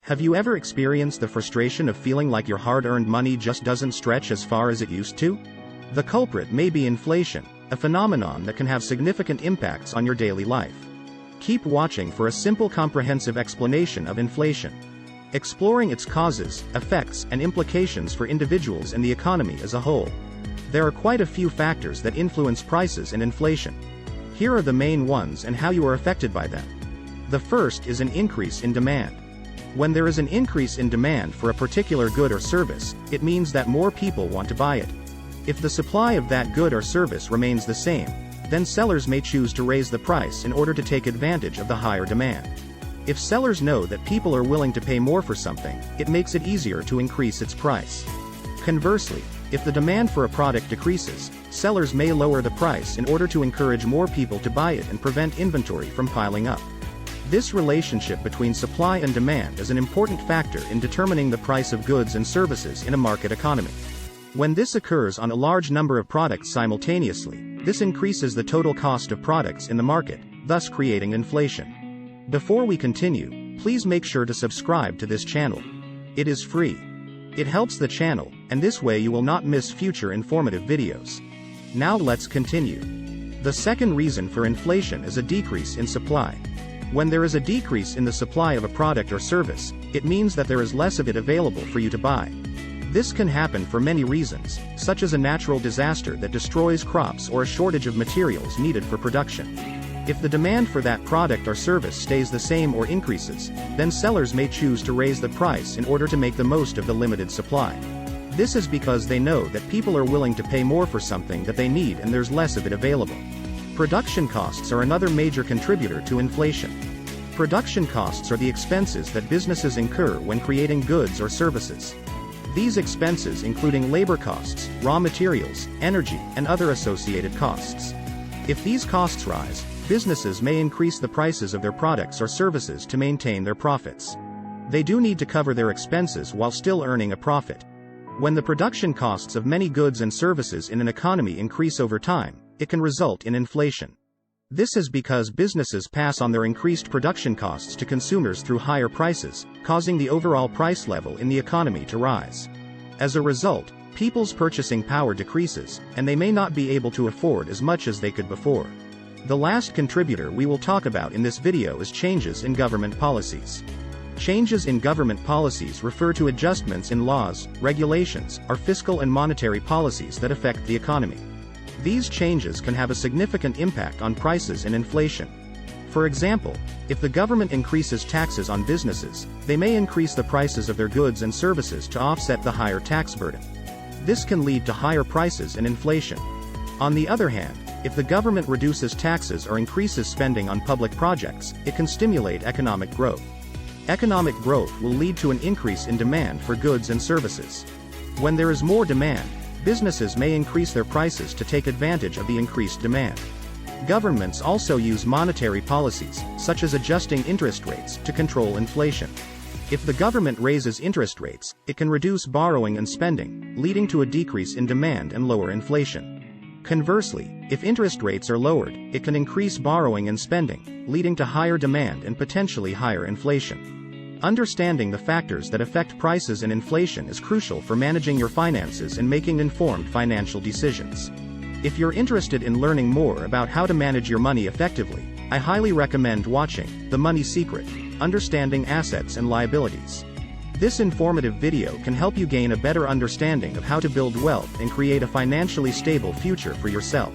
Have you ever experienced the frustration of feeling like your hard-earned money just doesn't stretch as far as it used to? The culprit may be inflation, a phenomenon that can have significant impacts on your daily life. Keep watching for a simple comprehensive explanation of inflation, exploring its causes, effects, and implications for individuals and the economy as a whole. There are quite a few factors that influence prices and inflation. Here are the main ones and how you are affected by them. The first is an increase in demand. When there is an increase in demand for a particular good or service, it means that more people want to buy it. If the supply of that good or service remains the same, then sellers may choose to raise the price in order to take advantage of the higher demand. If sellers know that people are willing to pay more for something, it makes it easier to increase its price. Conversely, if the demand for a product decreases, sellers may lower the price in order to encourage more people to buy it and prevent inventory from piling up. This relationship between supply and demand is an important factor in determining the price of goods and services in a market economy. When this occurs on a large number of products simultaneously, this increases the total cost of products in the market, thus creating inflation. Before we continue, please make sure to subscribe to this channel. It is free. It helps the channel, and this way you will not miss future informative videos. Now let's continue. The second reason for inflation is a decrease in supply. When there is a decrease in the supply of a product or service, it means that there is less of it available for you to buy. This can happen for many reasons, such as a natural disaster that destroys crops or a shortage of materials needed for production. If the demand for that product or service stays the same or increases, then sellers may choose to raise the price in order to make the most of the limited supply. This is because they know that people are willing to pay more for something that they need and there's less of it available. Production costs are another major contributor to inflation. Production costs are the expenses that businesses incur when creating goods or services. These expenses including labor costs, raw materials, energy, and other associated costs. If these costs rise, businesses may increase the prices of their products or services to maintain their profits. They do need to cover their expenses while still earning a profit. When the production costs of many goods and services in an economy increase over time, it can result in inflation. This is because businesses pass on their increased production costs to consumers through higher prices, causing the overall price level in the economy to rise. As a result, people's purchasing power decreases, and they may not be able to afford as much as they could before. The last contributor we will talk about in this video is changes in government policies. Changes in government policies refer to adjustments in laws, regulations, or fiscal and monetary policies that affect the economy. These changes can have a significant impact on prices and inflation. For example, if the government increases taxes on businesses, they may increase the prices of their goods and services to offset the higher tax burden. This can lead to higher prices and inflation. On the other hand, if the government reduces taxes or increases spending on public projects, it can stimulate economic growth. Economic growth will lead to an increase in demand for goods and services. When there is more demand, businesses may increase their prices to take advantage of the increased demand. Governments also use monetary policies, such as adjusting interest rates, to control inflation. If the government raises interest rates, it can reduce borrowing and spending, leading to a decrease in demand and lower inflation. Conversely, if interest rates are lowered, it can increase borrowing and spending, leading to higher demand and potentially higher inflation. Understanding the factors that affect prices and inflation is crucial for managing your finances and making informed financial decisions. If you're interested in learning more about how to manage your money effectively, I highly recommend watching The Money Secret: Understanding Assets and Liabilities. This informative video can help you gain a better understanding of how to build wealth and create a financially stable future for yourself.